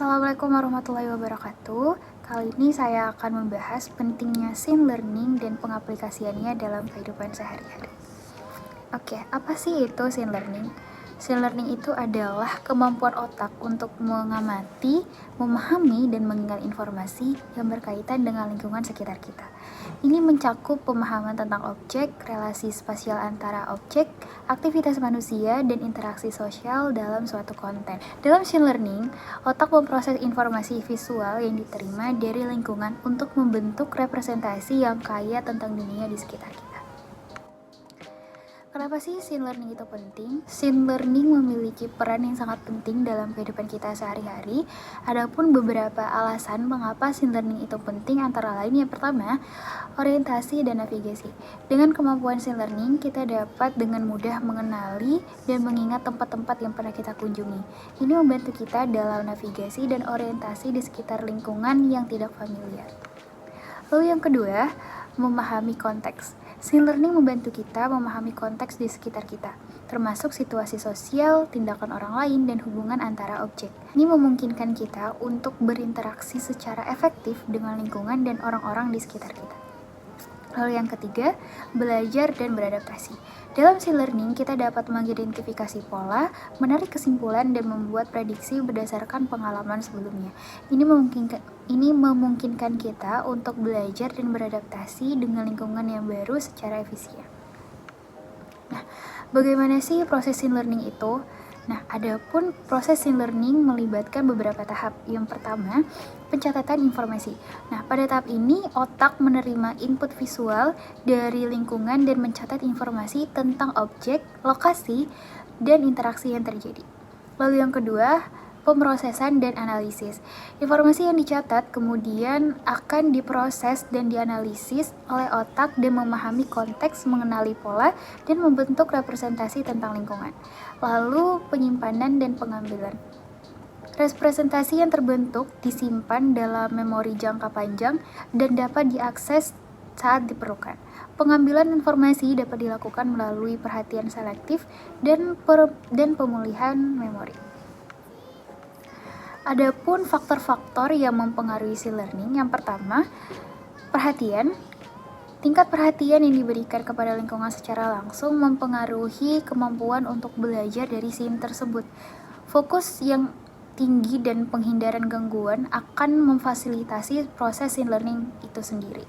Assalamualaikum warahmatullahi wabarakatuh. Kali ini saya akan membahas pentingnya scene learning dan pengaplikasiannya dalam kehidupan sehari-hari. Oke, apa sih itu scene learning? Scene learning itu adalah kemampuan otak untuk mengamati, memahami, dan mengingat informasi yang berkaitan dengan lingkungan sekitar kita. Ini mencakup pemahaman tentang objek, relasi spasial antara objek, aktivitas manusia, dan interaksi sosial dalam suatu konten. Dalam scene learning, otak memproses informasi visual yang diterima dari lingkungan untuk membentuk representasi yang kaya tentang dunia di sekitar kita. Kenapa sih scene learning itu penting? Scene learning memiliki peran yang sangat penting dalam kehidupan kita sehari-hari. Adapun beberapa alasan mengapa scene learning itu penting antara lain yang pertama, orientasi dan navigasi. Dengan kemampuan scene learning, kita dapat dengan mudah mengenali dan mengingat tempat-tempat yang pernah kita kunjungi. Ini membantu kita dalam navigasi dan orientasi di sekitar lingkungan yang tidak familiar. Lalu yang kedua, memahami konteks. Scene learning membantu kita memahami konteks di sekitar kita, termasuk situasi sosial, tindakan orang lain, dan hubungan antara objek. Ini memungkinkan kita untuk berinteraksi secara efektif dengan lingkungan dan orang-orang di sekitar kita. Lalu yang ketiga, belajar dan beradaptasi. Dalam scene learning, kita dapat mengidentifikasi pola, menarik kesimpulan, dan membuat prediksi berdasarkan pengalaman sebelumnya. Ini memungkinkan kita untuk belajar dan beradaptasi dengan lingkungan yang baru secara efisien. Nah, bagaimana sih proses scene learning itu? Nah, adapun proses scene learning melibatkan beberapa tahap. Yang pertama, pencatatan informasi. Nah, pada tahap ini otak menerima input visual dari lingkungan dan mencatat informasi tentang objek, lokasi, dan interaksi yang terjadi. Lalu yang kedua, pemrosesan dan analisis. Informasi yang dicatat kemudian akan diproses dan dianalisis oleh otak dan memahami konteks, mengenali pola, dan membentuk representasi tentang lingkungan. Lalu penyimpanan dan pengambilan. Representasi yang terbentuk disimpan dalam memori jangka panjang dan dapat diakses saat diperlukan. Pengambilan informasi dapat dilakukan melalui perhatian selektif dan pemulihan memori. Adapun faktor-faktor yang mempengaruhi scene learning, yang pertama, perhatian. Tingkat perhatian yang diberikan kepada lingkungan secara langsung mempengaruhi kemampuan untuk belajar dari scene tersebut. Fokus yang tinggi dan penghindaran gangguan akan memfasilitasi proses scene learning itu sendiri.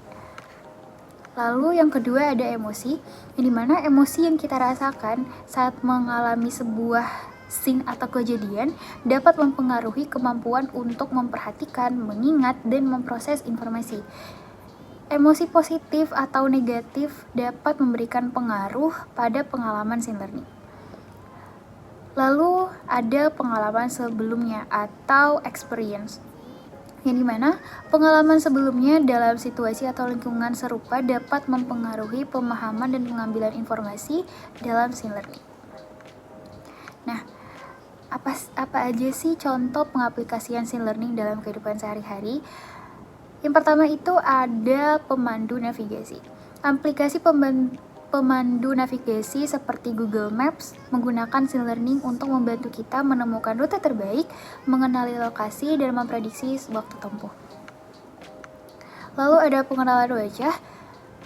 Lalu yang kedua ada emosi, yang dimana emosi yang kita rasakan saat mengalami sebuah scene atau kejadian dapat mempengaruhi kemampuan untuk memperhatikan, mengingat, dan memproses informasi. Emosi positif atau negatif dapat memberikan pengaruh pada pengalaman scene learning. Lalu ada pengalaman sebelumnya atau experience, yang dimana pengalaman sebelumnya dalam situasi atau lingkungan serupa dapat mempengaruhi pemahaman dan pengambilan informasi dalam scene learning. Nah, apa aja sih contoh pengaplikasian scene learning dalam kehidupan sehari-hari? Yang pertama itu ada pemandu navigasi. Aplikasi pemandu navigasi seperti Google Maps menggunakan scene learning untuk membantu kita menemukan rute terbaik, mengenali lokasi, dan memprediksi waktu tempuh. Lalu ada pengenalan wajah.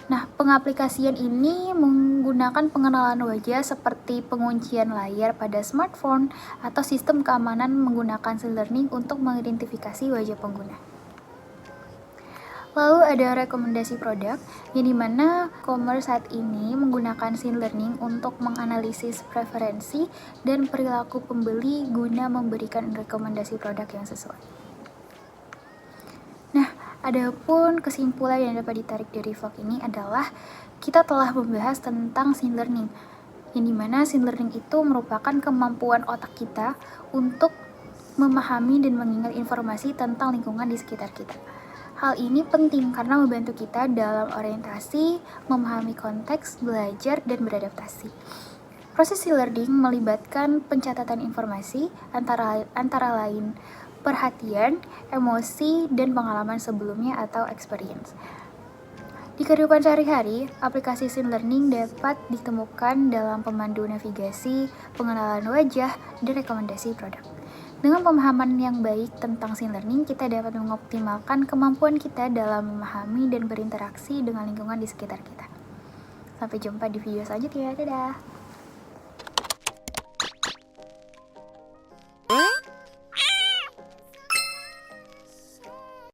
Nah, pengaplikasian ini menggunakan pengenalan wajah seperti penguncian layar pada smartphone atau sistem keamanan menggunakan scene learning untuk mengidentifikasi wajah pengguna. Lalu ada rekomendasi produk, yang dimana e-commerce saat ini menggunakan scene learning untuk menganalisis preferensi dan perilaku pembeli guna memberikan rekomendasi produk yang sesuai. Nah, adapun kesimpulan yang dapat ditarik dari vlog ini adalah kita telah membahas tentang scene learning, yang dimana scene learning itu merupakan kemampuan otak kita untuk memahami dan mengingat informasi tentang lingkungan di sekitar kita. Hal ini penting karena membantu kita dalam orientasi, memahami konteks, belajar, dan beradaptasi. Proses scene learning melibatkan pencatatan informasi antara lain perhatian, emosi, dan pengalaman sebelumnya atau experience. Di kehidupan sehari-hari, aplikasi scene learning dapat ditemukan dalam pemandu navigasi, pengenalan wajah, dan rekomendasi produk. Dengan pemahaman yang baik tentang scene learning, kita dapat mengoptimalkan kemampuan kita dalam memahami dan berinteraksi dengan lingkungan di sekitar kita. Sampai jumpa di video selanjutnya. Dadah!